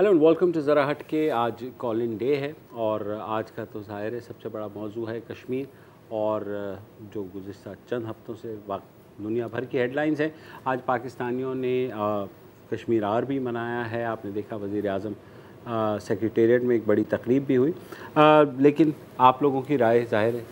Hello and welcome to ज़रा हट के। आज कॉल इन डे है और आज का तो ज़ाहिर है सबसे बड़ा मौजू है कश्मीर और जो गुज़िश्ता चंद हफ्तों से दुनिया भर की हेडलाइंस हैं। आज पाकिस्तानियों ने कश्मीर आवर भी मनाया है। आपने देखा वज़ीर आज़म सेक्रेटेरिएट में एक बड़ी तकरीब भी हुई, लेकिन आप लोगों की राय ज़ाहिर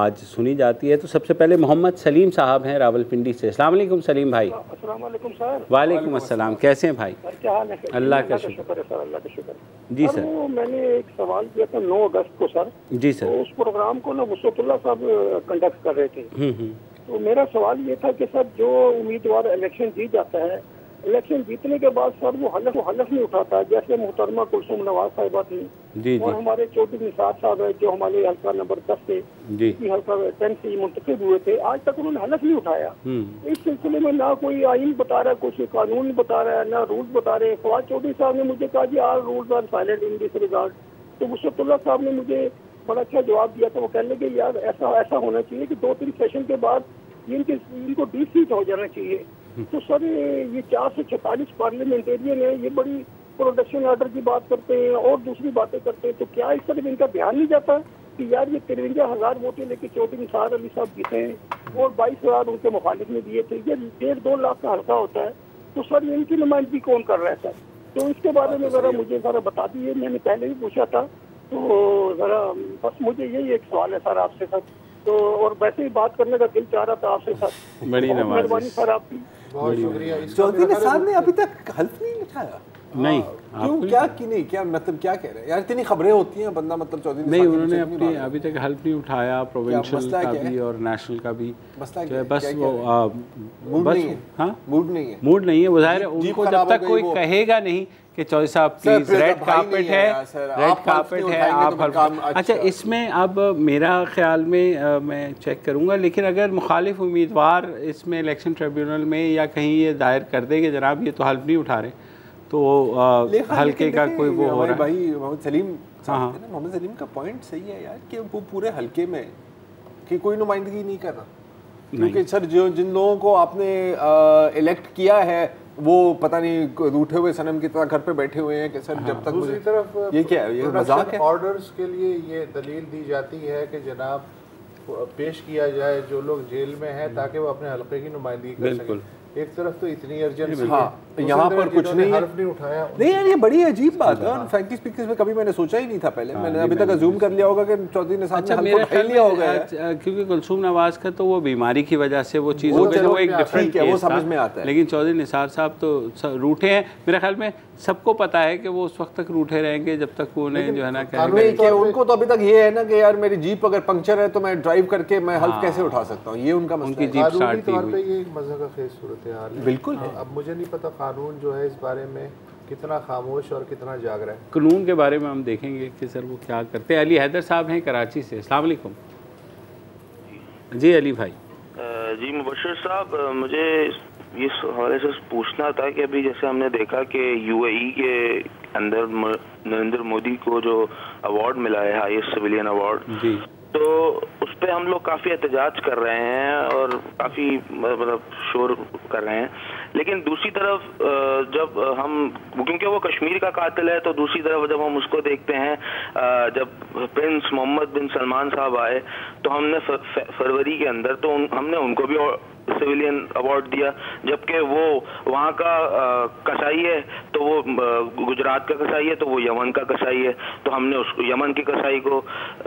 आज सुनी जाती है। तो सबसे पहले मोहम्मद सलीम साहब हैं रावलपिंडी से। अस्सलाम वालेकुम सलीम भाई। अस्सलाम वालेकुम सर। वालेकुम अस्सलाम, कैसे हैं भाई? क्या हाल है? अल्लाह का शुक्र है सर, अल्लाह का शुक्र। जी सर, वो मैंने एक सवाल किया था 9 अगस्त को सर। जी सर। तो उस प्रोग्राम को ना वसतुल्लाह साहब कंडक्ट कर रहे थे। तो मेरा सवाल ये था कि सर जो उम्मीदवार इलेक्शन जीत जाता है, इलेक्शन जीतने के बाद सर वो हलफ नहीं उठाता, जैसे मोहतरमा कुलसुम नवाज साहिबा थी जी और हमारे चौधरी निसार साहब है जो हमारे हल्का नंबर 10 से हल्का 10 से मुंतखब हुए थे, आज तक उन्होंने हलफ नहीं उठाया। इस सिलसिले में ना कोई आइन बता रहा है, कुछ कानून बता रहा है, ना रूल्स बता रहे। फवाद चौधरी साहब ने मुझे कहा जी all rules are silent in this regard. तो वसतुल्लाह साहब ने मुझे बड़ा अच्छा जवाब दिया था। वो कहने लगे यार ऐसा होना चाहिए कि 2-3 सेशन के बाद इनको डिफीट हो जाना चाहिए। तो सर ये 4 से 46 पार्लियामेंटेरियन है, ये बड़ी प्रोडक्शन ऑर्डर की बात करते हैं और दूसरी बातें करते हैं। तो क्या इस तरह इनका ध्यान नहीं जाता कि यार ये 53,000 वोटें लेके चौधरी निसार अली साहब जीते हैं और 22,000 उनके मुखालिफ ने दिए थे। ये 1.5-2 लाख का हल्का होता है। तो सर इनकी नुमाइंदगी कौन कर रहा है सर? तो इसके बारे में ज़रा मुझे ज़रा बता दीजिए। मैंने पहले भी पूछा था, तो ज़रा बस मुझे यही एक सवाल है सर आपसे सर। तो और वैसे ही बात करने का दिल चाह रहा था आपसे सर। बड़ी मेहरबानी सर आपकी, बहुत शुक्रिया। चौधरी निसार ने अभी तक हल्फ नहीं उठाया? नहीं, क्यों? क्या कि नहीं, क्या मतलब क्या कह रहे हैं यार? इतनी खबरें होती हैं, बंदा मतलब चौधरी नहीं, उन्होंने अपनी अभी तक हल्फ नहीं उठाया। प्रोविंशियल का भी और नेशनल का भी मसला जो है बस वो मूड नहीं है। हाँ, मूड नहीं है, मूड नहीं है। वो ज़ाहिर है उनको जब तक कोई कहेगा नहीं कि चौधरी साहब प्लीज रेड कारपेट है, रेड कारपेट है, आप अच्छा इसमें अब मेरा ख्याल में मैं चेक करूंगा, लेकिन अगर मुखालिफ उम्मीदवार इसमें इलेक्शन ट्रिब्यूनल में या कहीं ये दायर कर दे कि जनाब ये तो हल्फ नहीं उठा रहे, तो हल्के का कोई वो हो रहा है। भाई मोहम्मद सलीम साहब, मोहम्मद सलीम का पॉइंट सही है यार कि वो पूरे हल्के में कि कोई नुमाइंदगी नहीं कर रहा, क्योंकि सर जो जिन लोगों को आपने इलेक्ट किया है वो पता नहीं रूठे हुए सनम की तरह घर पे बैठे हुए हैं कि सर जब तक दूसरी तरफ ये क्या है, ये मजाक है। ऑर्डर्स के लिए ये दलील दी जाती है कि जनाब पेश किया जाए जो लोग जेल में हैं ताकि वो अपने हल्के की नुमाइंदगी कर सकें। एक तरफ तो इतनी अर्जेंसी है, यहाँ पर कुछ नहीं हल्फ नहीं उठाया। नहीं यार, ये बड़ी अजीब बात है और फ्रैंकली स्पीकिंग में कभी मैंने सोचा ही नहीं था पहले। मैंने अभी तक अज्यूम कर लिया होगा कि चौधरी निसार ने हल्फ उठा लिया होगा, क्योंकि कुलसुम नवाज का तो वो बीमारी की वजह से वो चीज़ हो गई, वो एक डिफरेंट है, वो समझ में आता है। लेकिन चौधरी निसार साहब तो रूठे हैं। मेरे ख्याल में सबको पता है कि वो उस वक्त तक रूठे रहेंगे जब तक वो उन्हें जो है ना कहेंगे। उनको तो अभी तक ये है ना कि यार मेरी जीप अगर पंक्चर है तो मैं ड्राइव करके मैं हल्फ कैसे उठा सकता हूँ, ये उनका मसला है। जीप स्टार्ट तौर पे ये एक मज़ा का खेज सूरत हाल है। बिल्कुल है। अब मुझे नहीं पता कानून जो है इस बारे में कितना खामोश और कितना जाग रहा है। कानून के बारे में हम देखेंगे कि सर वो क्या करते हैं। अली हैदर साहब हैं कराची से। अस्सलाम वालेकुम। जी अली भाई। जी मुबशर साहब, मुझे इस हवाले से पूछना था कि अभी जैसे हमने देखा कि यूएई के अंदर नरेंद्र मोदी को जो अवार्ड मिला है, हाईएस्ट सिविलियन अवार्ड, तो उस पर हम लोग काफ़ी एहतजाज कर रहे हैं और काफ़ी मतलब शोर कर रहे हैं। लेकिन दूसरी तरफ जब हम, क्योंकि वो कश्मीर का कातिल है, तो दूसरी तरफ जब हम उसको देखते हैं, जब प्रिंस मोहम्मद बिन सलमान साहब आए तो हमने फरवरी के अंदर तो हमने उनको भी सिविलियन अवार्ड दिया, जबकि वो वहाँ का कसाई है, तो वो गुजरात का कसाई है, तो वो यमन का कसाई है, तो हमने उसको यमन के कसाई को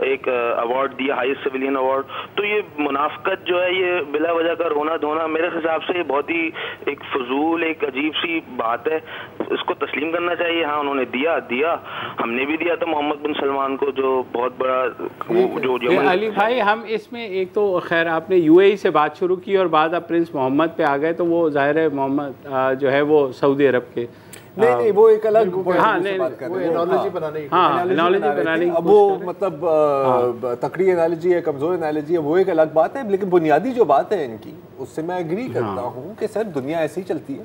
एक अवार्ड दिया, हाईएस्ट सिविलियन अवार्ड। तो ये मुनाफकत जो है, ये बिला वजह का रोना धोना, मेरे हिसाब से बहुत ही एक फजूल, एक अजीब सी बात है। इसको तस्लीम करना चाहिए। हाँ, उन्होंने दिया, हमने भी दिया था मोहम्मद बिन सलमान को, जो बहुत बड़ा जो अली भाई, हम इसमें एक तो खैर आपने यूएई से बात शुरू की और बाद आप प्रिंस मोहम्मद पे आ गए, तो वो जाहिर है मोहम्मद जो है वो सऊदी अरब के नहीं वो एक अलग एनालॉजी बनाने अब वो मतलब तकड़ी एनालॉजी है, कमजोर एनालॉजी है, वो एक अलग बात है। लेकिन बुनियादी जो बात है इनकी, उससे मैं एग्री करता हूँ कि सर दुनिया ऐसे ही चलती है।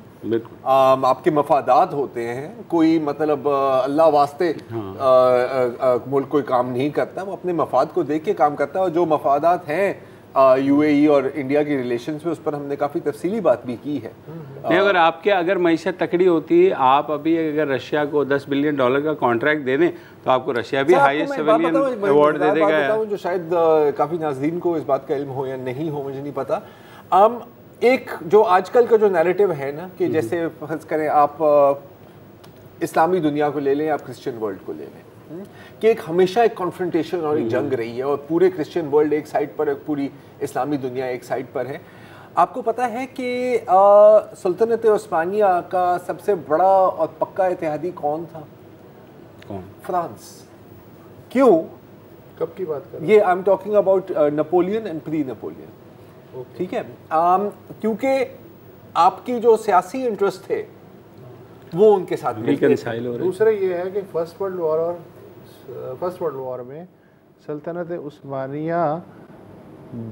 आपके मफादात होते हैं, कोई मतलब अल्लाह वास्ते मुल्क कोई काम नहीं करता, वो अपने मफाद को देख के काम करता है। और जो मफादात हैं यूएई और इंडिया के रिलेशंस में, उस पर हमने काफ़ी तफसीली बात भी की है। नहीं, अगर मईशत तकड़ी होती है, आप अभी अगर रशिया को $10 बिलियन का कॉन्ट्रैक्ट दे दें तो आपको रशिया भी हाईएस्ट सिविलियन अवार्ड दे देगा, जो शायद काफ़ी नाज़रीन को इस बात का इल्म हो या नहीं हो, मुझे नहीं पता। एक जो आजकल का जो नैरेटिव है ना कि जैसे फर्ज करें आप इस्लामी दुनिया को ले लें, आप क्रिश्चियन वर्ल्ड को ले लें, कि एक हमेशा एक कॉन्फ्रंटेशन और एक जंग रही है और पूरे क्रिश्चियन वर्ल्ड एक साइड पर है, पूरी इस्लामी दुनिया एक साइड पर है। आपको पता है कि सुल्तनत उस्मानिया का सबसे बड़ा और पक्का इत्तेहादी कौन था? कौन? फ्रांस। क्यों? कब की बात कर रहे हैं? ये I am talking about Napoleon and pre Napoleon, ठीक है। क्योंकि आपकी जो सियासी इंटरेस्ट थे वो उनके साथ दूसरे ये है कि फर्स्ट वर्ल्ड वॉर में सल्तनत उस्मानिया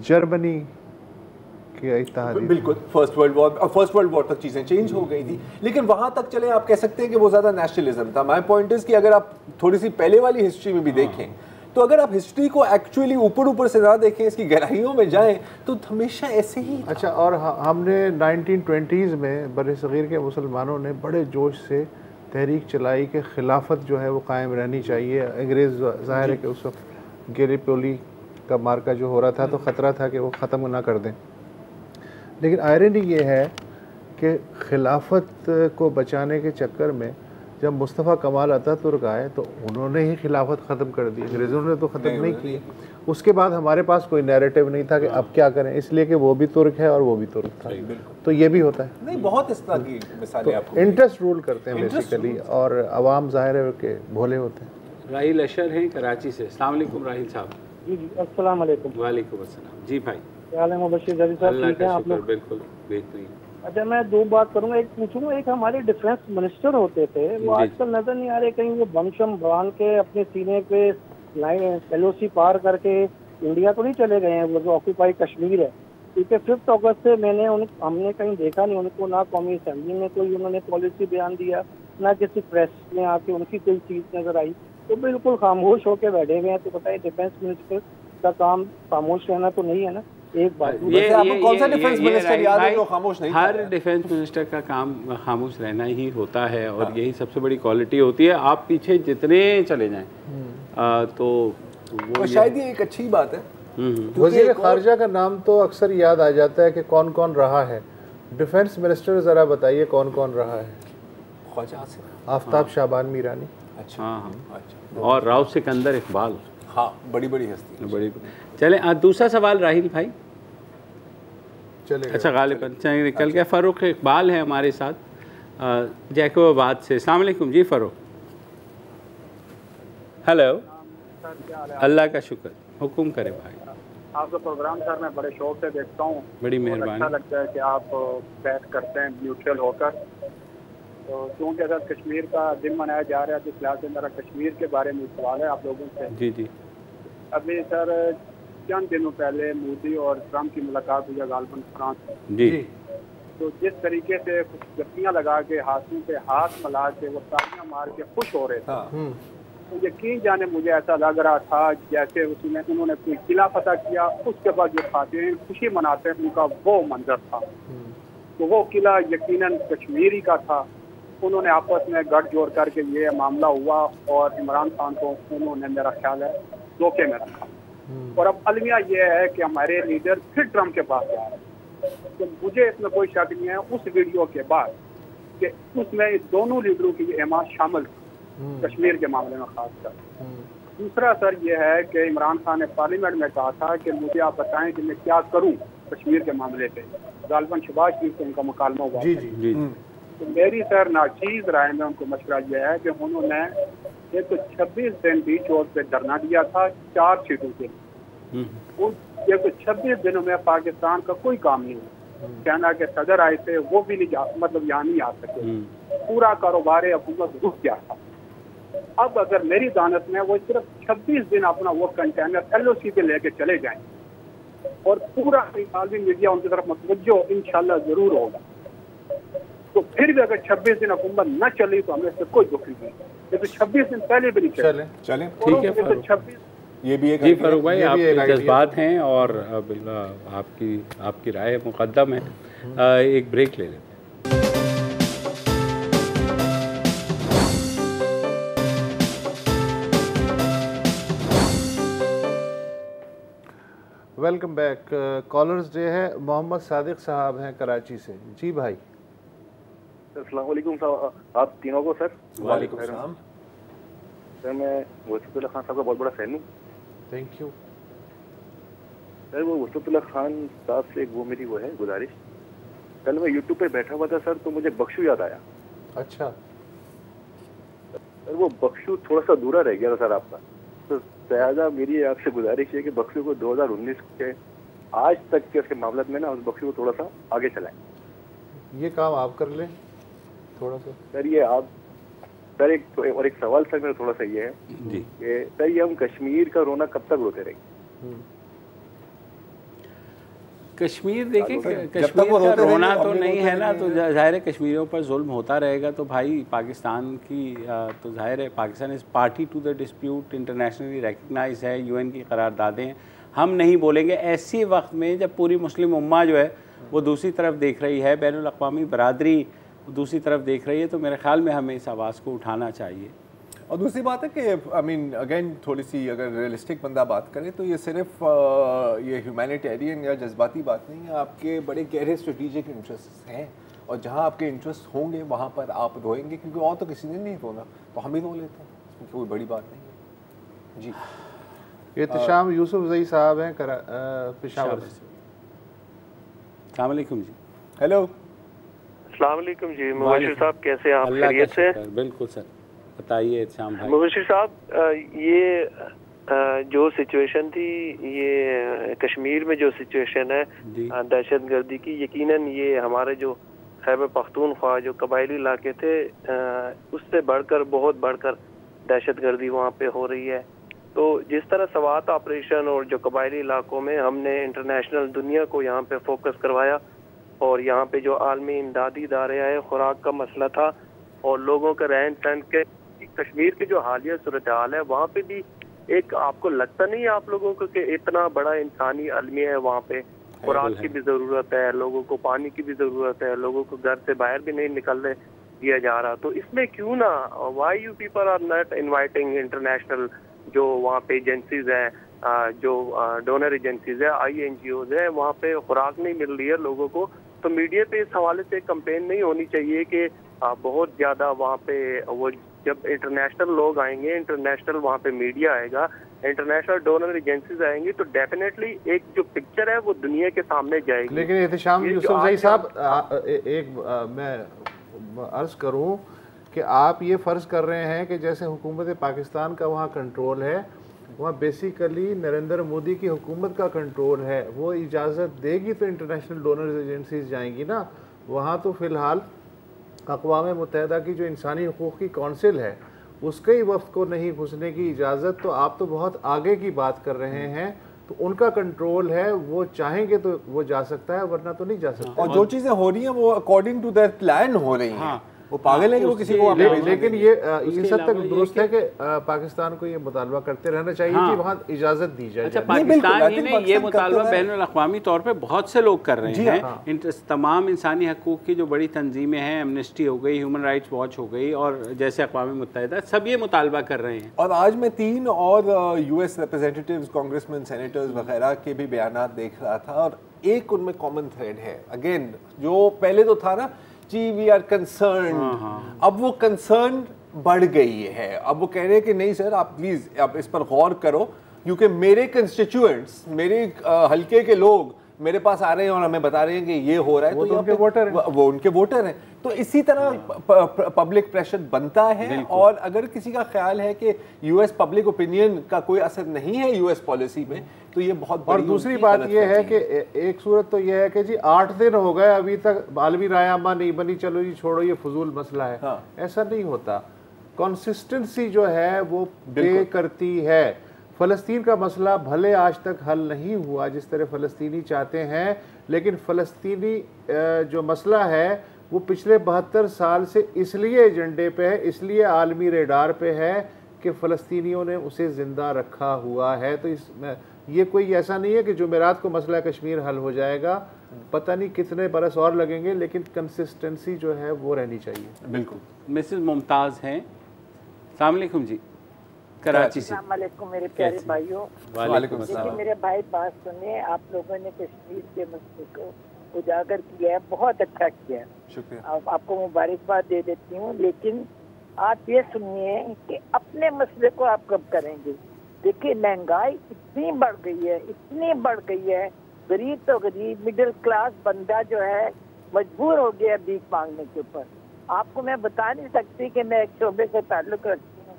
जर्मनी के इत्तेहादी, बिल्कुल फर्स्ट वर्ल्ड वॉर तक चीज़ें चेंज हो गई थी, लेकिन वहाँ तक चले आप कह सकते हैं कि वो ज़्यादा नेशनलिज्म था। माय पॉइंट इज़ कि अगर आप थोड़ी सी पहले वाली हिस्ट्री में भी देखें तो अगर आप हिस्ट्री को एक्चुअली ऊपर से ना देखें, इसकी गहराइयों में जाएं तो हमेशा ऐसे ही था। अच्छा, और हमने 1920s में बरसगीर के मुसलमानों ने बड़े जोश से तहरीक चलाई कि खिलाफत जो है वो कायम रहनी चाहिए। अंग्रेज़ ज़ाहिर है कि उस वक्त गैलीपोली का मार्का जो हो रहा था तो ख़तरा था कि वो ख़त्म ना कर दें, लेकिन आयरनी ये है कि खिलाफत को बचाने के चक्कर में जब मुस्तफ़ा कमाल अतातुर्क आए तो उन्होंने ही खिलाफत ख़त्म कर दी, अंग्रेज़ों ने तो ख़त्म नहीं की। उसके बाद हमारे पास कोई नैरेटिव नहीं था कि अब क्या करें, इसलिए कि वो भी तुर्क है और वो भी तुर्क था, तो ये भी होता है। नहीं, बहुत इस तरह की मिसालें आपको इंटरेस्ट रूल करते हैं बेसिकली, और अवाम ज़ाहिर है कि भोले होते हैं। राहिल अशर हैं कराची से। अस्सलाम वालेकुम राहिल साहब। जी अस्सलाम वालेकुम। वालेकुम अस्सलाम। जी भाई, क्या हाल है मुबश्शिर जली साहब? ठीक है आप लोग? बिल्कुल बेहतरीन। अच्छा, मैं दो बात करूंगा। एक पूछूंगा, एक हमारे डिफेंस मिनिस्टर होते थे, वो आजकल नजर नहीं आ रहे, कहीं वो बम शम बांध के अपने सीने पे लाइन LOC पार करके इंडिया तो नहीं चले गए हैं, वो जो ऑक्यूपाई कश्मीर है, क्योंकि 5 अगस्त से हमने कहीं देखा नहीं उनको, ना कौमी असेंबली में कोई उन्होंने पॉलिसी बयान दिया, ना किसी प्रेस में आके उनकी कोई चीज़ नजर आई, तो बिल्कुल खामोश होकर बैठे हुए हैं। तो बताइए, डिफेंस मिनिस्टर का काम खामोश रहना तो नहीं है ना? एक बात, आपको कौन सा डिफेंस मिनिस्टर याद है जो खामोश नहीं? हर डिफेंस मिनिस्टर का काम खामोश रहना ही होता है, और यही सबसे बड़ी क्वालिटी होती है। आप पीछे जितने चले जाएं तो वो शायद ये एक अच्छी बात है। वज़ीर ख़ारजा का नाम तो अक्सर याद आ जाता है कि कौन कौन रहा है, डिफेंस मिनिस्टर ज़रा बताइए कौन कौन रहा है? ख्वाजा आसिफ, आफ्ताब शाबान मीरानी, अच्छा अच्छा, और राव सिकंदर इकबाल, हाँ बड़ी बड़ी हस्ती, बड़ी। चले दूसरा सवाल राहिल भाई। चलेगा? अच्छा, गालिबन निकल गया। फ़ारूक इकबाल है हमारे साथ जैकोबाबाद से। अस्सलाम वालेकुम जी फ़ारूक। हेलो, अल्लाह का शुक्र, हुक्म करे भाई। आपका प्रोग्राम सर मैं बड़े शौक से देखता हूँ, बड़ी मेहरबानी। अच्छा लगता है कि आप बैठ करते हैं न्यूट्रल होकर। तो क्योंकि अगर कश्मीर का दिन मनाया जा रहा है तो इस लिहाज से मेरा कश्मीर के बारे में सवाल है आप लोगों से। जी जी। अभी सर चंद दिनों पहले मोदी और ट्रंप की मुलाकात हुई गालबन फ्रांस में। जी। तो जिस तरीके से कुछ गप्पियाँ लगा के हाथों पे हाथ मिला के वो तालियां मार के खुश हो रहे थे, तो यकीन जाने मुझे ऐसा लग रहा था जैसे उसमें उन्होंने कोई किला फतह किया, उसके बाद जो खाते हैं खुशी मनाते हैं, उनका वो मंजर था। तो वो किला यकीनन कश्मीरी का था। उन्होंने आपस में गठ जोड़ करके ये मामला हुआ और इमरान खान को उन्होंने मेरा ख्याल है धोखे में रखा। और अब अलमिया ये है कि हमारे लीडर फिर ट्रंप के पास जा रहे हैं। तो मुझे इसमें कोई शक नहीं है उस वीडियो के बाद कि उसमें दोनों लीडरों की एहमाद शामिल थी कश्मीर के मामले में खासकर। दूसरा सर ये है कि इमरान खान ने पार्लियामेंट में कहा था कि मुझे आप बताएं कि मैं क्या करूं कश्मीर के मामले पे। गालबन शहबाज शरीफ से उनका मुकालमा हुआ। जी जी जी। तो मेरी सर नाचीज राय में उनको मशवरा यह है कि उन्होंने 126 दिन बीच रोड पे धरना दिया था 4 सीटों के लिए। उन 126 दिनों में पाकिस्तान का कोई काम नहीं हुआ। कहना के सदर आए थे वो भी नहीं मतलब यहाँ नहीं आ सके, पूरा कारोबार हुकूमत रुक गया था। अब अगर मेरी दानत में वो सिर्फ 26 दिन अपना वो कंटेनर LOC पे लेके चले जाएं और पूरा आलमी मीडिया उनकी तरफ मतवज्जो इंशाल्लाह जरूर होगा। तो फिर भी अगर 26 दिन हुकूमत न चली तो हमें इससे कोई दुख नहीं है। ये तो 26 दिन पहले भी नहीं चले। ठीक है। ये भी एक जी फारूक भाई, आपके जज्बात हैं और आपकी राय मुकद्दम है। एक ब्रेक ले लेते हैं। Welcome back. कॉलर्स डे है। मोहम्मद सादिक साहब हैं कराची से। जी भाई। अस्सलाम वालेकुम आप तीनों को सर। वालेकुम सलाम सर। मैं वसीफुल्लाह खान साहब का बहुत बड़ा फैन हूँ। Thank you sir. वो वसीफुल्लाह खान साहब से वो मेरी वो है गुजारिश, कल मैं यूट्यूब पे बैठा हुआ था सर, तो मुझे बख्शू याद आया। अच्छा सर, वो बख्शू थोड़ा सा अधूरा रह गया था सर आपका, तो लिहाजा मेरी आपसे गुजारिश है कि बख्शू को 2019 के आज तक के उसके मामले में ना उस बख्शू को थोड़ा सा आगे चलाएं। ये काम आप कर लें थोड़ा सा सर। ये आप सर एक सवाल सर मेरा थोड़ा सा ये है कि सर ये हम कश्मीर का रोना कब तक रोते रहेंगे? कश्मीर देखिए, कश्मीर का रोना तो नहीं है ना, तो जाहिर है कश्मीरियों पर जुल्म होता रहेगा। तो भाई पाकिस्तान की तो जाहिर है Pakistan is party to the dispute, internationally recognise है, यूएन की करारदादें। हम नहीं बोलेंगे ऐसी वक्त में जब पूरी मुस्लिम उम्मा जो है वो दूसरी तरफ देख रही है, बैनुल अक़वामी बरादरी दूसरी तरफ देख रही है, तो मेरे ख्याल में हमें इस आवाज़ को उठाना चाहिए। और दूसरी बात है कि आई मीन अगेन थोड़ी सी अगर रियलिस्टिक बंदा बात करे तो ये सिर्फ ये ह्यूमैनिटेरियन या जज्बाती बात नहीं है, आपके बड़े गहरे स्ट्रेटेजिक इंटरेस्ट हैं, और जहाँ आपके इंटरेस्ट होंगे वहाँ पर आप रोएंगे, क्योंकि और तो किसी ने नहीं रोना, तो हम ही रो लेते हैं, इसमें कोई बड़ी बात नहीं है। जी। एहतशाम यूसुफ ज़ई साहब हैं पेशावर से। अस्सलाम वालेकुम जी। हेलो। अस्सलाम वालेकुम जी। मुबशिर साहब कैसे हैं आप? खैरियत से? बिल्कुल सर, बताइए एहतशाम भाई। मुबशिर साहब, ये जो सिचुएशन थी, ये कश्मीर में जो सिचुएशन है दहशतगर्दी की, यकीनन ये हमारे जो खैबर पख्तूनख्वा जो कबायली इलाके थे उससे बढ़कर, बहुत बढ़कर दहशतगर्दी वहाँ पे हो रही है। तो जिस तरह सवात ऑपरेशन और जो कबायली इलाकों में हमने इंटरनेशनल दुनिया को यहाँ पे फोकस करवाया, और यहाँ पे जो आलमी इमदादी इदारे आए, खुराक का मसला था और लोगों का रहन सहन के, कश्मीर की जो हालिया सूरत हाल है वहाँ पे भी एक आपको लगता नहीं है आप लोगों को कि इतना बड़ा इंसानी अलमिया है वहाँ पे, खुराक की भी ज़रूरत है, लोगों को पानी की भी ज़रूरत है, लोगों को घर से बाहर भी नहीं निकलने दिया जा रहा। तो इसमें क्यों ना, why you people are not inviting international जो वहाँ पे एजेंसीज हैं, जो डोनर एजेंसीज है, INGOs है, वहाँ पे खुराक नहीं मिल रही है लोगों को, तो मीडिया पे इस हवाले से कंपेन नहीं होनी चाहिए कि बहुत ज़्यादा वहाँ पे वो, जब इंटरनेशनल लोग आएंगे, इंटरनेशनल वहाँ पे मीडिया आएगा, इंटरनेशनल डोनर एजेंसीज आएंगी, तो डेफिनेटली एक जो पिक्चर है वो दुनिया के सामने जाएगी। लेकिन एहतशाम यूसुफ ज़ई साहब, मैं अर्ज़ करूँ कि आप ये फ़र्ज़ कर रहे हैं कि जैसे हुकूमत पाकिस्तान का वहाँ कंट्रोल है, वहाँ बेसिकली नरेंद्र मोदी की हुकूमत का कंट्रोल है, वो इजाज़त देगी तो इंटरनेशनल डोनर एजेंसीज जाएंगी ना। वहाँ तो फ़िलहाल अक़वाम मुत्तहिदा की जो इंसानी हुकूक़ की कौंसिल है उसके ही वफ़द को नहीं घुसने की इजाज़त, तो आप तो बहुत आगे की बात कर रहे हैं। तो उनका कंट्रोल है, वो चाहेंगे तो वो जा सकता है, वरना तो नहीं जा सकता। और जो चीज़ें हो रही हैं वो अकॉर्डिंग टू दैट प्लान हो रही हैं। वो पागल है कि वो किसी को लेकिन ये इस हद तक दुरुस्त है कि पाकिस्तान को ये मुतालबा करते रहना चाहिए कि वहाँ इजाज़त दी जाए। अच्छा, पाकिस्तान ही नहीं, ये मुतालबा बैनुल अक़वामी तौर पे बहुत से लोग कर रहे हैं। तमाम इंसानी हकूक़ की जो बड़ी तंजीमें हैं, एमनेस्टी हो गई, ह्यूमन राइट्स वॉच हो गई, और जैसे अक़वाम मुत्तहिदा, सब ये मुतालबा कर रहे हैं। और आज मैं 3 और US रिप्रेजेंटेटिव्स, कांग्रेसमैन, सेनेटर्स वगैरह के भी बयान देख रहा था, और एक उनमें कॉमन थ्रेड है। अगेन जो पहले तो था ना जी वी आर कंसर्न, अब वो कंसर्न बढ़ गई है। अब वो कह रहे हैं कि नहीं सर, आप प्लीज़ आप इस पर गौर करो, क्योंकि मेरे कंस्टिट्यूएंट्स, मेरे हल्के के लोग मेरे पास आ रहे हैं और हमें बता रहे हैं कि ये हो रहा है, तो उनके वोटर हैं, वो उनके वोटर हैं। तो इसी तरह पब्लिक प्रेशर बनता है। और अगर किसी का ख्याल है कि US पब्लिक ओपिनियन का कोई असर नहीं है US पॉलिसी में, तो ये बहुत और दूसरी बात ये है कि एक सूरत तो ये है कि जी 8 दिन हो गए अभी तक आलमी रायनामा नहीं बनी, चलो जी छोड़ो, ये फजूल मसला है। हाँ। ऐसा नहीं होता। कंसिस्टेंसी जो है वो पे करती है। फ़लस्तीन का मसला भले आज तक हल नहीं हुआ जिस तरह फ़लस्तीनी चाहते हैं, लेकिन फ़लस्तीनी जो मसला है वो पिछले 72 साल से इसलिए एजेंडे पे है, इसलिए आलमी रेडार पे है कि फ़लस्तीनियों ने उसे ज़िंदा रखा हुआ है। तो इसमें ये कोई ऐसा नहीं है कि जुमेरात को मसला कश्मीर हल हो जाएगा, पता नहीं कितने बरस और लगेंगे, लेकिन कंसिस्टेंसी जो है वो रहनी चाहिए। बिल्कुल। मिसेस मुमताज़ हैं, अस्सलाम वालेकुम जी, कराची से। अस्सलाम वालेकुम मेरे प्यारे भाइयों। वालेकुम अस्सलाम। देखिए मेरे भाई, बात सुनिए, आप लोगों ने कश्मीर के मसले को उजागर किया है, बहुत अच्छा किया है, शुक्रिया। आपको मुबारकबाद दे देती हूँ, लेकिन आप ये सुनिए कि अपने मसले को आप कब करेंगे। देखिए महंगाई इतनी बढ़ गई है, इतनी बढ़ गई है, गरीब तो गरीब, मिडिल क्लास बंदा जो है मजबूर हो गया भीख मांगने के ऊपर। आपको मैं बता नहीं सकती कि मैं एक शोबे से ताल्लुक रखती हूँ,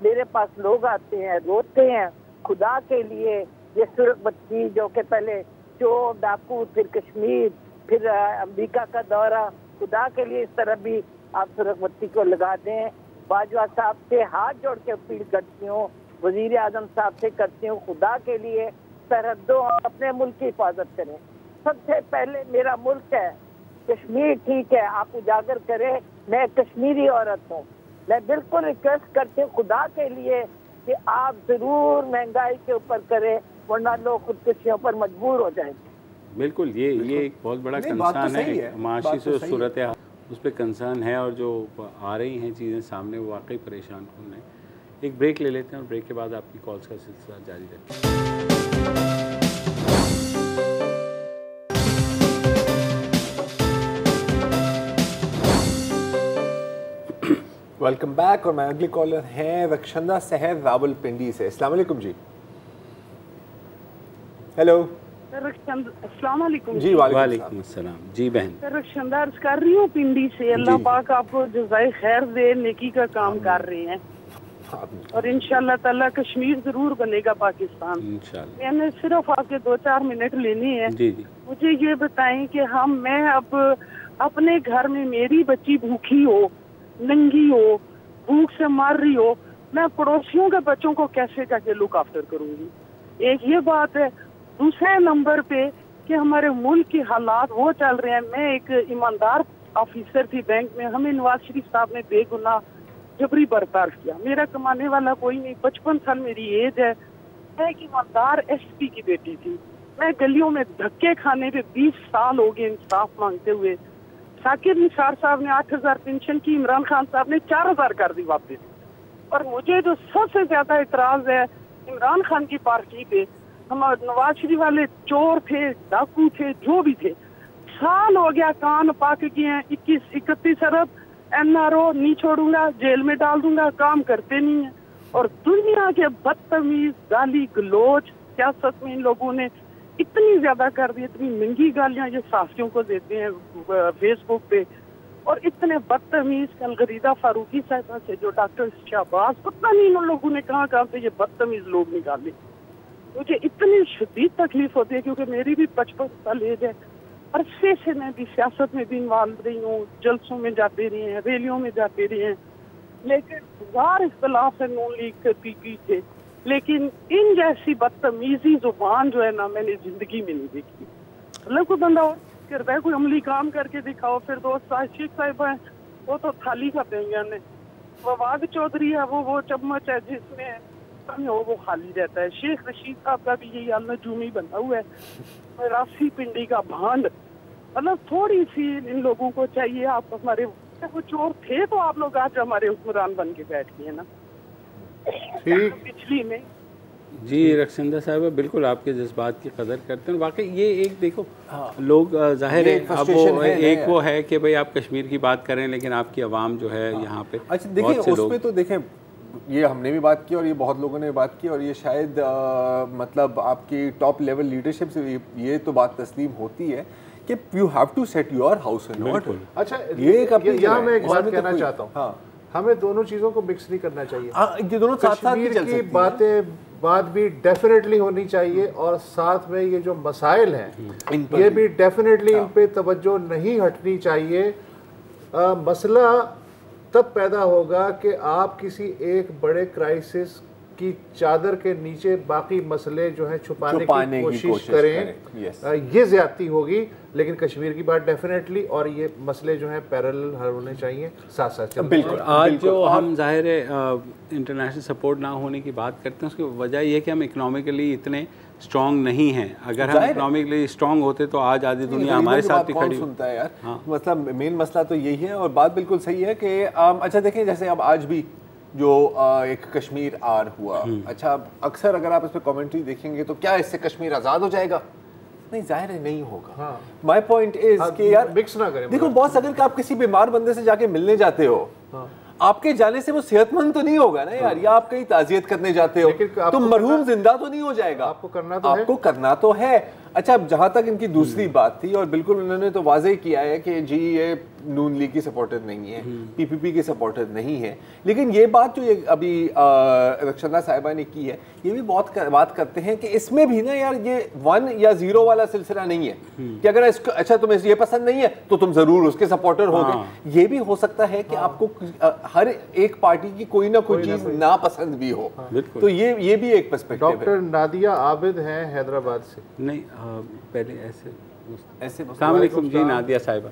मेरे पास लोग आते हैं, रोते हैं, खुदा के लिए ये सुरख बत्ती जो कि पहले चोर डाकू, फिर कश्मीर, फिर अमेरिका का दौरा, खुदा के लिए इस तरह भी आप सुरख बत्ती को लगा दें। बाजवा साहब से हाथ जोड़ के अपील करती हूँ, वजीर आजम साहब से करती हूँ, खुदा के लिए सरहदों और अपने मुल्क की हिफाजत करें। सबसे पहले मेरा मुल्क है कश्मीर, ठीक है, आप उजागर करें। मैं कश्मीरी औरत हूँ, मैं बिल्कुल रिक्वेस्ट करती हूँ खुदा के लिए कि आप जरूर महंगाई के ऊपर करें, वरना लोग खुदकुशियों पर मजबूर हो जाएंगे। बिल्कुल, ये एक बहुत बड़ा कंसर्न है, माशी से सूरत है, उस पर कंसर्न है, और जो आ रही हैं चीज़ें सामने वो वाकई परेशान कौन है। एक ब्रेक ले लेते हैं और ब्रेक के बाद आपकी कॉल्स का सिलसिला जारी रखें। Welcome back. और मैं अगली कॉलर हैं रक्षंदा सहर रावलपिंडी से। अस्सलाम वालेकुम जी। हेलो अस्सलाम वालेकुम जी। वालेकुम अस्सलाम जी बहन। रक्षंदा अर्ज कर रही हूँ पिंडी से। अल्लाह पाक आपको जज़ाए खैर दे, नेकी का काम कर रहे हैं और इंशाल्लाह ताला कश्मीर जरूर बनेगा पाकिस्तान इंशाल्लाह। मैंने सिर्फ आपके 2-4 मिनट लेने हैं। जी जी। मुझे ये बताएं कि मैं अब अपने घर में मेरी बच्ची भूखी हो, नंगी हो, भूख से मर रही हो, मैं पड़ोसियों के बच्चों को कैसे जाके लुक आफ्टर करूंगी। एक ये बात है। दूसरे नंबर पे कि हमारे मुल्क के हालात वो चल रहे हैं। मैं एक ईमानदार ऑफिसर थी बैंक में, हमें नवाज शरीफ साहब ने बेगुनाह जबरी बर्ताव किया। मेरा कमाने वाला कोई नहीं, 55 साल मेरी एज है। मैं एक ईमानदार एसपी की बेटी थी। मैं गलियों में धक्के खाने पे 20 साल हो गए इंसाफ मांगते हुए। साकिब निसार साहब ने 8000 पेंशन की, इमरान खान साहब ने 4000 कर दी वापस। और मुझे जो सबसे ज्यादा इतराज है इमरान खान की पार्टी पे, हमारे नवाज शरीफ वाले चोर थे, डाकू थे, जो भी थे, साल हो गया कान पक गए हैं। 21-31 अरब NRO नहीं छोड़ूंगा, जेल में डाल दूंगा, काम करते नहीं है। और दुनिया के बदतमीज गाली गलोच सियासत में इन लोगों ने इतनी ज्यादा कर दी, इतनी महंगी गालियां ये साथियों को देते हैं फेसबुक पे। और इतने बदतमीज कलगरीदा फारूकी साहब से जो डॉक्टर शाहबाज, पता नहीं इन लोगों ने कहाँ से ये बदतमीज लोग निकाले। मुझे इतनी शदीद तकलीफ होती है क्योंकि मेरी भी 55 साल एज है। अरसे से मैं भी सियासत में भी इन्वॉल्व रही हूँ, जलसों में जाते रहे हैं, रैलियों में जाते रहे हैं, लेकिन हजार इख्तलाफ है नून लीग के पीपी थे, लेकिन इन जैसी बदतमीजी जुबान जो है ना मैंने जिंदगी में नहीं देखी। मतलब कोई बंदा और करता है, कोई अमली काम करके दिखाओ। फिर दोस्त शेख साहिब है, वो तो थाली का व्यंजन है। फवाद चौधरी है, वो चम्मच है जिसमें वो खाली रहता है। शेख रशीद साहब का भी यही हाल नजूमी बना हुआ है। रासी पिंडी का भांड। मतलब थोड़ी सी इन लोगों को चाहिए। आप हमारे वो चोर थे तो आप लोग आज हमारे हुक्मरान बन के बैठ गए ना। ठीक पिछली में जी रक्षंदा साहब बिल्कुल आपके जज्बात की कदर करते हैं। वाकई ये एक देखो लोग जाहिर है अब वो एक वो है कि भाई आप कश्मीर की बात करें, लेकिन आपकी आवाम जो है यहाँ पे। अच्छा देखिए उस पे तो देखें, ये हमने भी बात की और ये बहुत लोगों ने बात की और ये शायद मतलब आपकी टॉप लेवल लीडरशिप से ये तो बात तस्लीम होती है कि you have to set your house in order. अच्छा यहाँ मैं एक बात कहना चाहता हूँ, हमें दोनों चीज़ों को मिक्स नहीं करना चाहिए। ये दोनों साथ साथ भी चल सकती हैं। बात भी डेफिनेटली होनी चाहिए और साथ में ये जो मसाइल हैं ये भी डेफिनेटली इन पे तवज्जो नहीं हटनी चाहिए। मसला तब पैदा होगा कि आप किसी एक बड़े क्राइसिस की चादर के नीचे बाकी मसले जो है छुपाने की कोशिश करें, ये ज्यादती होगी। लेकिन कश्मीर की बात डेफिनेटली, और ये मसले जो हैं पैरेलल हल होने चाहिए, साथ साथ चलते। बिल्कुल। आज जो हम ज़ाहिर है इंटरनेशनल सपोर्ट ना होने की बात करते हैं, उसकी वजह ये है कि हम इकोनॉमिकली इतने स्ट्रॉन्ग नहीं हैं। अगर हम इकोनॉमिकली स्ट्रॉन्ग होते तो आज आधी दुनिया हमारे साथ ही खड़ी सुनता है यार। हाँ। मतलब मेन मसला तो यही है, और बात बिल्कुल सही है कि अच्छा देखें, जैसे अब आज भी जो एक कश्मीर आर हुआ, अच्छा अक्सर अगर आप इस पर कमेंट्री देखेंगे तो क्या इससे कश्मीर आज़ाद हो जाएगा? नहीं, जाहिर है नहीं होगा। माय पॉइंट इज कि यार मिक्स ना करें। देखो बॉस, अगर आप किसी बीमार बंदे से जाके मिलने जाते हो, आपके जाने से वो सेहतमंद तो नहीं होगा ना यार, या आप कहीं ताजियत करने जाते हो तो मरहूम जिंदा तो नहीं हो जाएगा। आपको करना तो है। अच्छा, जहां तक इनकी दूसरी बात थी, और बिल्कुल उन्होंने तो वाज़ेह किया है कि जी ये नून लीग की सपोर्टर नहीं है, पीपीपी की सपोर्टर नहीं है, लेकिन ये बात जो ये अभी रक्षना साहिबा ने की है, ये भी बहुत बात करते हैं कि इसमें भी ना यार ये 1 या 0 वाला सिलसिला नहीं है कि अगर इसको अच्छा तुम्हें ये पसंद नहीं है तो तुम जरूर उसके सपोर्टर हो गए। ये भी हो सकता है कि आपको हर एक पार्टी की कोई ना कोई चीज ना पसंद भी हो, तो ये भी एक पर्सपेक्टिव है। डॉक्टर नादिया आबिद हैं हैदराबाद से। नहीं, पहले ऐसे अस्सलाम वालेकुम जी नादिया साहिबा,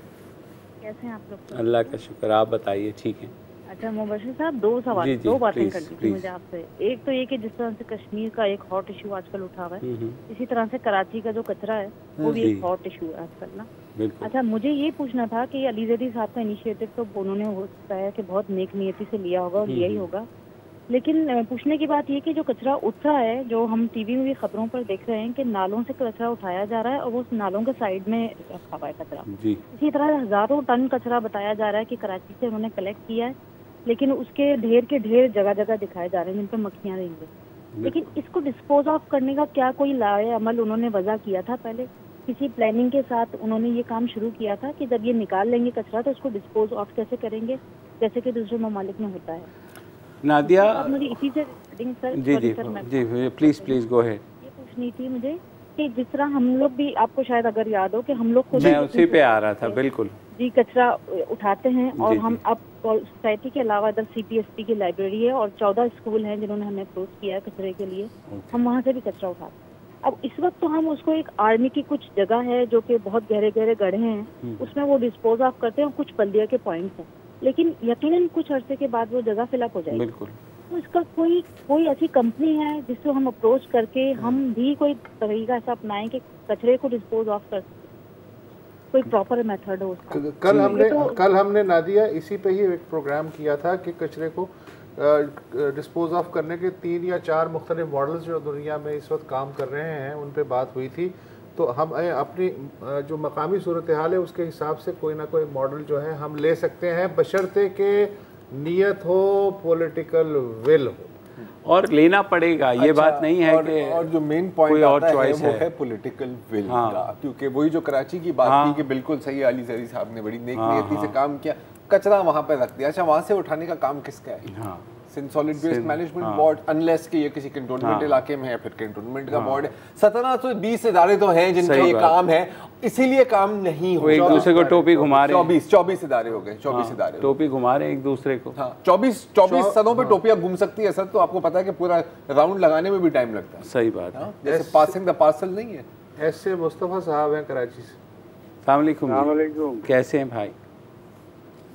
कैसे हैं आप लोग? अल्लाह का शुक्र, आप बताइए ठीक है। अच्छा मुबशिर साहब, दो बातें करनी थी मुझे आपसे। एक तो ये कि जिस तरह से कश्मीर का एक हॉट इशू आजकल उठा हुआ है, इसी तरह से कराची का जो कचरा है वो भी एक हॉट इशू है आजकल ना। अच्छा, मुझे ये पूछना था कि अली ज़ैदी साहब का इनिशिएटिव तो उन्होंने हो सकता है कि बहुत नेक नियति से लिया होगा और लिया ही होगा, लेकिन पूछने की बात ये कि जो कचरा उठ रहा है, जो हम टीवी में भी खबरों पर देख रहे हैं कि नालों से कचरा उठाया जा रहा है और वो उस नालों के साइड में रखा हुआ है कचरा। इसी तरह हजारों टन कचरा बताया जा रहा है कि कराची से उन्होंने कलेक्ट किया है, लेकिन उसके ढेर के ढेर जगह जगह दिखाए जा रहे हैं जिन पर मक्खियाँ रहेंगी। लेकिन इसको डिस्पोज ऑफ करने का क्या कोई लाए अमल उन्होंने वजह किया था? पहले किसी प्लानिंग के साथ उन्होंने ये काम शुरू किया था कि जब ये निकाल लेंगे कचरा तो उसको डिस्पोज ऑफ कैसे करेंगे, जैसे कि दूसरे ममालिक में होता है? नादिया इसी से जी प्लीज गो अहेड। ये पूछनी थी मुझे कि जिस तरह हम लोग भी, आपको शायद अगर याद हो कि हम लोग को मैं उसी पे आ रहा था, बिल्कुल जी, कचरा उठाते हैं और हम अब सोसाइटी के अलावा इधर CPSP की लाइब्रेरी है और 14 स्कूल हैं जिन्होंने हमें अप्रोच किया है कचरे के लिए, हम वहाँ से भी कचरा उठाते हैं। अब इस वक्त तो हम उसको एक आर्मी की कुछ जगह है जो कि बहुत गहरे गहरे गड्ढे हैं, उसमें वो डिस्पोज ऑफ करते हैं और कुछ बल्दिया के पॉइंट्स हैं, लेकिन यकीनन कुछ अरसे के बाद वो जगह फिलअप हो जाएगी। बिल्कुल। तो इसका कोई ऐसी कंपनी है जिसको हम अप्रोच करके हम भी कोई तरीका ऐसा अपनाएं कि कचरे को डिस्पोज ऑफ कर, कोई प्रॉपर मेथड हो उसका? कल हमने नादिया इसी पे ही एक प्रोग्राम किया था कि कचरे को डिस्पोज ऑफ करने के 3 या 4 मुख्तलिफ मॉडल्स जो दुनिया में इस वक्त काम कर रहे हैं उन पे बात हुई थी। तो हम अपनी जो मकामी सूरत हाल है उसके हिसाब से कोई ना कोई मॉडल जो है हम ले सकते हैं, बशर्ते के नीयत हो, पॉलिटिकल विल हो, और लेना पड़ेगा। ये बात नहीं है कि और जो मेन पॉइंट आता है वो है पॉलिटिकल विल का, क्योंकि वही जो कराची की बात की कि बिल्कुल सही, अली ज़ैदी साहब ने बड़ी नेक नियति से काम किया, कचरा वहाँ पे रख दिया। अच्छा, वहाँ से उठाने का काम किसका है? Solid waste management board, unless कि ये किसी कंटोनमेंट इलाके में है, फिर कंटोनमेंट का बोर्ड है। 1720 इदारे तो हैं जिनका ये काम है, इसीलिए काम नहीं हो, एक दूसरे को टोपी घुमा रहे हैं। 24 इदारे हो गए, 24 इदारे टोपी घुमा रहे हैं एक दूसरे को। 24 सदों पे टोपियां घूम सकती है सर, तो आपको पता है कि पूरा राउंड लगाने में भी टाइम लगता है। सही बात है, जैसे पासिंग द पार्सल नहीं है। ऐसे मुस्तफा साहब हैं कराची से। अस्सलाम वालेकुम, कैसे हैं भाई?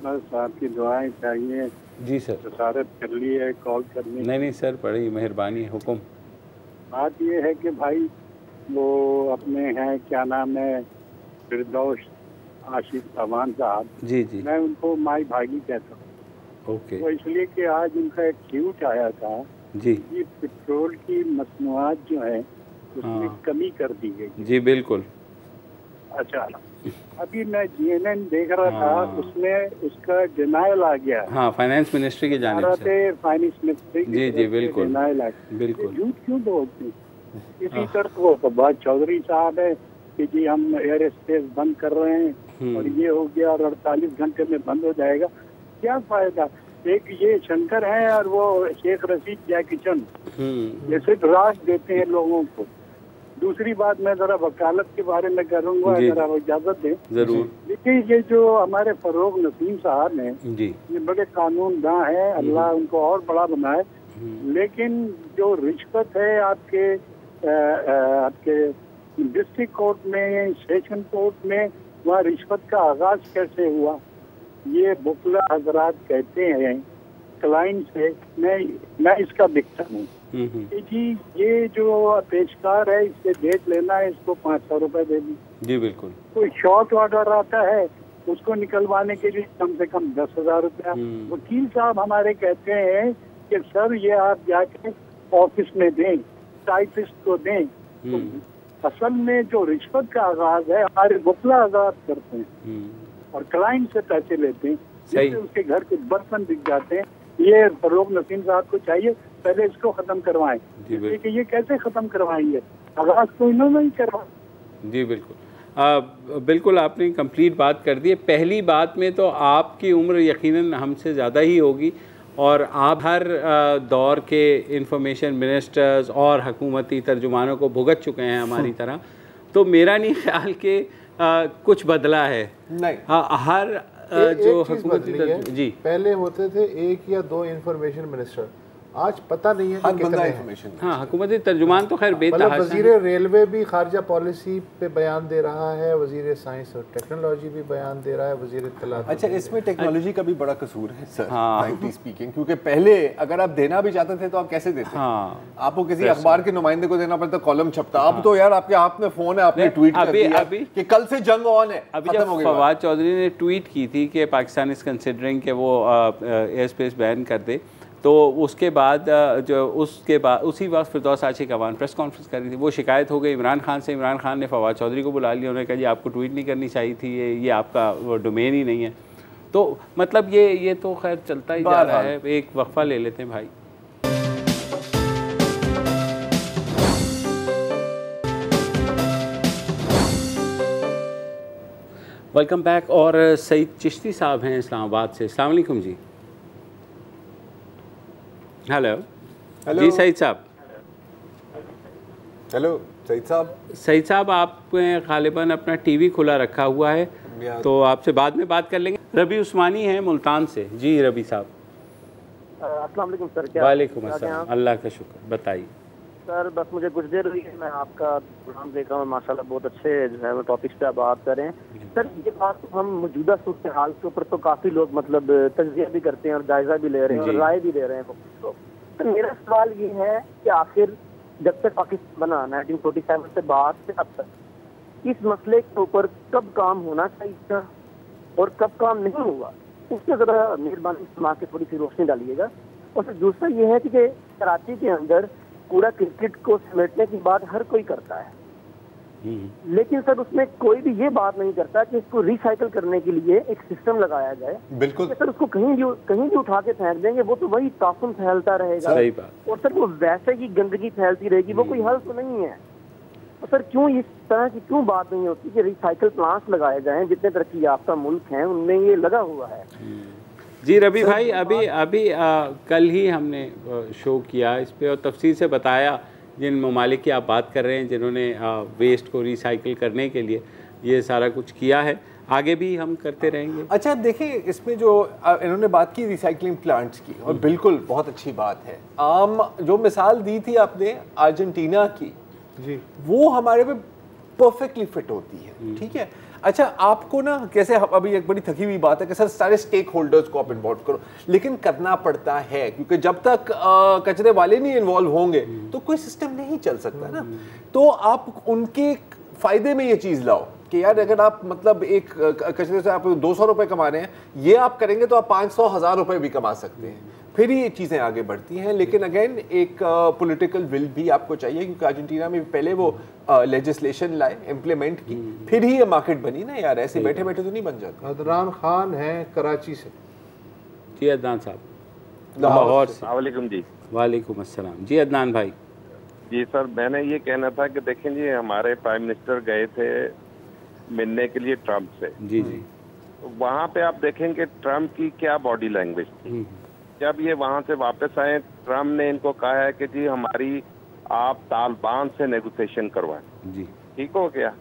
बस आपकी दुआएं चाहिए जी सर। जसारत कर ली है कॉल करने। नहीं सर, बड़ी मेहरबानी, हुक्म। बात ये है कि भाई वो अपने हैं, क्या नाम है, फिरदौस आशिफ पवान साहब जी, मैं उनको माई भागी कहता हूँ। ओके। वो इसलिए कि आज उनका एक ट्वीट आया था जी, कि पेट्रोल की मसनूआत जो है उसमें कमी कर दी गई। जी बिल्कुल। अच्छा, अभी मैं CNN देख रहा था, उसमें उसका डिनायल आ गया। हाँ, फाइनेंस मिनिस्ट्री की जानिब से। फाइनेंस मिनिस्ट्री जी बिल्कुल, डिनायल आ गया। बिल्कुल। झूठ क्यों बोलते? इसी तरह वो फवाद चौधरी साहब है कि जी हम एयर स्पेस बंद कर रहे हैं और ये हो गया और 48 घंटे में बंद हो जाएगा, क्या फायदा? एक ये शंकर है और वो शेख रशीद जैकी चंद ये सिर्फ राज देते हैं लोगों को। दूसरी बात, मैं जरा वकालत के बारे में करूँगा अगर आप इजाजत दें। जरूर। देखिए, ये जो हमारे फरोग नसीम साहब हैं, ये बड़े कानून दां हैं, अल्लाह उनको और बड़ा बनाए। लेकिन जो रिश्वत है आपके डिस्ट्रिक्ट कोर्ट में, सेशन कोर्ट में, वहाँ रिश्वत का आगाज कैसे हुआ? ये वकील हजरात कहते हैं क्लाइंट से, मैं इसका विक्टिम हूँ जी, ये जो पेशकार है इससे डेट लेना है, इसको 500 रुपए दे दी। जी बिल्कुल। कोई शॉर्ट ऑर्डर आता है उसको निकलवाने के लिए कम से कम 10,000 रुपया। वकील साहब हमारे कहते हैं कि सर ये आप जाके ऑफिस में दें, टाइपिस्ट को दें। तो असल में जो रिश्वत का आगाज है हमारे वकील आजाद करते हैं और क्लाइंट से पैसे लेते हैं, जिससे उसके घर के बर्तन बिक जाते हैं। ये फरोग नसीम साहब को चाहिए पहले इसको खत्म करवाएं, क्योंकि ये कैसे खत्म करवाएंगे? आगाज तो इन्होंने ही करवा। जी बिल्कुल, बिल्कुल आपने कंप्लीट बात कर दी। पहली बात में तो आपकी उम्र यकीनन हमसे ज़्यादा ही होगी और आप हर दौर के इंफॉर्मेशन मिनिस्टर्स और हुकूमती तर्जुमानों को भुगत चुके हैं हमारी तरह, तो मेरा नहीं ख्याल कि कुछ बदला है। नहीं, हर जो हुकूमती जी पहले होते थे 1 या 2 इंफॉर्मेशन मिनिस्टर, आज पता नहीं है कि कितने हैं। हाँ, हुकूमती तर्जुमान तो खैर बेतहाशा। वज़ीर रेलवे भी खारजा पॉलिसी पे बयान दे रहा है, वज़ीर साइंस और टेक्नोलॉजी भी बयान दे रहा है, वज़ीर इत्तलात। अच्छा, इसमें टेक्नोलॉजी का भी बड़ा कसूर है सर, फ्रैंकली स्पीकिंग, क्योंकि पहले अगर आप देना भी चाहते थे तो आप कैसे देते? हाँ, आपको किसी अखबार के नुमाइंदे को देना पड़ता, कॉलम छपता। अब तो यार आपके हाथ में फोन है, आपने ट्वीट कर दिया कि कल से जंग ऑन है। अभी जब फवाद चौधरी ने ट्वीट की थी कि पाकिस्तान इज कंसिडरिंग कि वो एयर स्पेस बैन कर दे, तो उसके बाद उसी वक्त फिरदौस आशिक अवान प्रेस कॉन्फ्रेंस कर रही थी, वो शिकायत हो गई इमरान खान से। इमरान खान ने फवाद चौधरी को बुला लिया, उन्होंने कहा जी आपको ट्वीट नहीं करनी चाहिए थी, ये आपका वो डोमेन ही नहीं है। तो मतलब ये तो खैर चलता ही जा रहा है। एक वक्फा ले लेते हैं भाई। Welcome back. और सईद चिश्ती साहब हैं इस्लामाबाद से। अस्सलाम वालेकुम जी। हेलो जी सईद साहब। हेलो सईद साहब। सईद साहब, आप गालिबन अपना टीवी खुला रखा हुआ है, तो आपसे बाद में बात कर लेंगे। रबी उस्मानी है मुल्तान से। जी रबी साहब। अस्सलाम वालेकुम सर। क्या? वालेकुम अस्सलाम, अल्लाह का शुक्र। बताइए सर। बस मुझे कुछ देर हुई है, मैं आपका प्रोग्राम देख रहा हूँ, माशाल्लाह बहुत अच्छे जो है वो टॉपिक्स पे आप बात करें। सर ये बात हम मौजूदा सूरत हाल के ऊपर तो काफ़ी लोग मतलब तज्जिया भी करते हैं और जायजा भी ले रहे हैं और राय भी दे रहे हैं। तो सर मेरा सवाल ये है कि आखिर जब से पाकिस्तान बना 1947 से बाद से अब तक इस मसले के ऊपर कब काम होना चाहिए था और कब काम नहीं हुआ, उससे ज़रा मेहरबानी फरमा के थोड़ी सी रोशनी डालिएगा। और फिर दूसरा ये है कि कराची के अंदर पूरा क्रिकेट को समेटने की बात हर कोई करता है, लेकिन सर उसमें कोई भी ये बात नहीं करता कि इसको रिसाइकल करने के लिए एक सिस्टम लगाया जाए। बिल्कुल सर, उसको कहीं भी उठा के फेंक देंगे वो तो वही ताफुन फैलता रहेगा। सही बात। और सर वो वैसे ही गंदगी फैलती रहेगी, वो कोई हल तो नहीं है। और सर क्यों इस तरह की क्यों बात नहीं होती कि रिसाइकल प्लांट्स लगाए जाएं? जितने तरक्की याफ्ता मुल्क हैं उनमें ये लगा हुआ है। जी रबी भाई, अभी कल ही हमने शो किया इस पे और तफसील से बताया जिन ममालिक की आप बात कर रहे हैं जिन्होंने वेस्ट को रिसाइकिल करने के लिए ये सारा कुछ किया है, आगे भी हम करते रहेंगे। अच्छा देखिए, इसमें जो इन्होंने बात की रिसाइकलिंग प्लांट्स की, और बिल्कुल बहुत अच्छी बात है। जो मिसाल दी थी आपने अर्जेंटीना की, जी वो हमारे पे परफेक्टली फिट होती है। ठीक है। अच्छा आपको ना कैसे, अभी एक बड़ी थकी हुई बात है कि सर सारे स्टेक होल्डर्स को आप इन्वॉल्व करो, लेकिन करना पड़ता है क्योंकि जब तक कचरे वाले नहीं इन्वॉल्व होंगे तो कोई सिस्टम नहीं चल सकता ना। तो आप उनके फायदे में ये चीज़ लाओ कि यार अगर आप मतलब एक कचरे से आप 200 रुपये कमा रहे हैं, ये आप करेंगे तो आप 500-1000 रुपये भी कमा सकते हैं, फिर ही ये चीज़ें आगे बढ़ती हैं। लेकिन अगेन एक पॉलिटिकल विल भी आपको चाहिए, क्योंकि अर्जेंटीना में पहले वो लेजिस्लेशन लाए, इम्प्लीमेंट की, फिर ही ये मार्केट बनी ना यार, ऐसे बैठे बैठे तो नहीं बन जाता। अदनान खान है कराची से। जी अदनान साहब लाहौर से। वालेकुम जी। वालेकुम अस्सलाम। जी अदनान भाई। जी सर, मैंने ये कहना था कि देखें जी, हमारे प्राइम मिनिस्टर गए थे मिलने के लिए ट्रम्प से। जी जी। वहाँ पे आप देखेंगे ट्रम्प की क्या बॉडी लैंग्वेज थी। जब ये वहाँ से वापस आए, ट्रम्प ने इनको कहा है कि जी हमारी आप तालिबान से नेगोशिएशन करवाएं। जी ठीक हो गया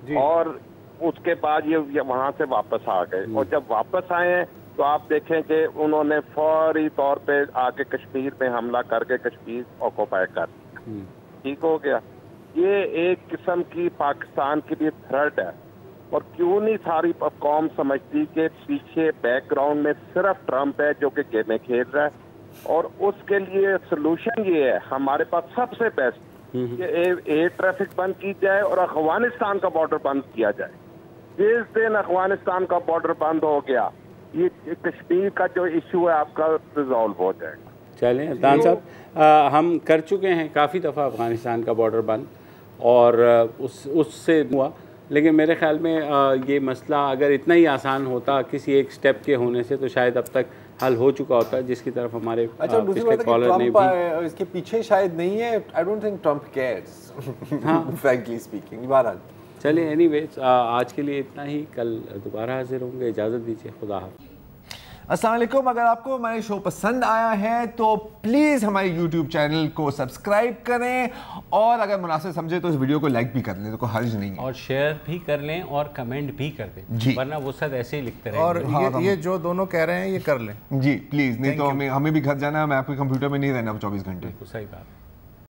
जी। और उसके बाद ये वहाँ से वापस आ गए, और जब वापस आए हैं तो आप देखें कि उन्होंने फौरी तौर पे आके कश्मीर में हमला करके कश्मीर ऑक्यूपाई कर दिया। ठीक हो गया। ये एक किस्म की पाकिस्तान के लिए थ्रेट है। और क्यों नहीं सारी कौम समझती कि पीछे बैकग्राउंड में सिर्फ ट्रंप है जो कि गेमें खेल रहा है, और उसके लिए सोल्यूशन ये है हमारे पास सबसे बेस्ट कि एयर ट्रैफिक बंद की जाए और अफगानिस्तान का बॉर्डर बंद किया जाए। जिस दिन अफगानिस्तान का बॉर्डर बंद हो गया, ये कश्मीर का जो इशू है आपका रिजॉल्व हो जाएगा। चलें अदनान साहब, हम कर चुके हैं काफ़ी दफ़ा अफगानिस्तान का बॉर्डर बंद, और उससे हुआ, लेकिन मेरे ख्याल में ये मसला अगर इतना ही आसान होता किसी एक स्टेप के होने से, तो शायद अब तक हल हो चुका होता है, जिसकी तरफ हमारे पिछले कॉलर ने भी। इसके पीछे शायद नहीं है, I don't think Trump cares, frankly speaking. बहरहाल चलिए, एनीवेज आज के लिए इतना ही, कल दोबारा हाजिर होंगे। इजाज़त दीजिए, खुदा हाफ़िज़। अस्सलाम वालेकुम। अगर आपको हमारे शो पसंद आया है तो प्लीज़ हमारे YouTube चैनल को सब्सक्राइब करें, और अगर मुनासिब समझे तो इस वीडियो को लाइक भी कर लें, तो कोई हर्ज नहीं है, और शेयर भी कर लें और कमेंट भी कर दें जी, वरना वो सब ऐसे ही लिखते रहेंगे। और ये जो दोनों कह रहे हैं ये कर लें जी प्लीज़, नहीं तो हमें भी घर जाना है, मैं आपके कंप्यूटर में नहीं रहना 24 घंटे। सही बात।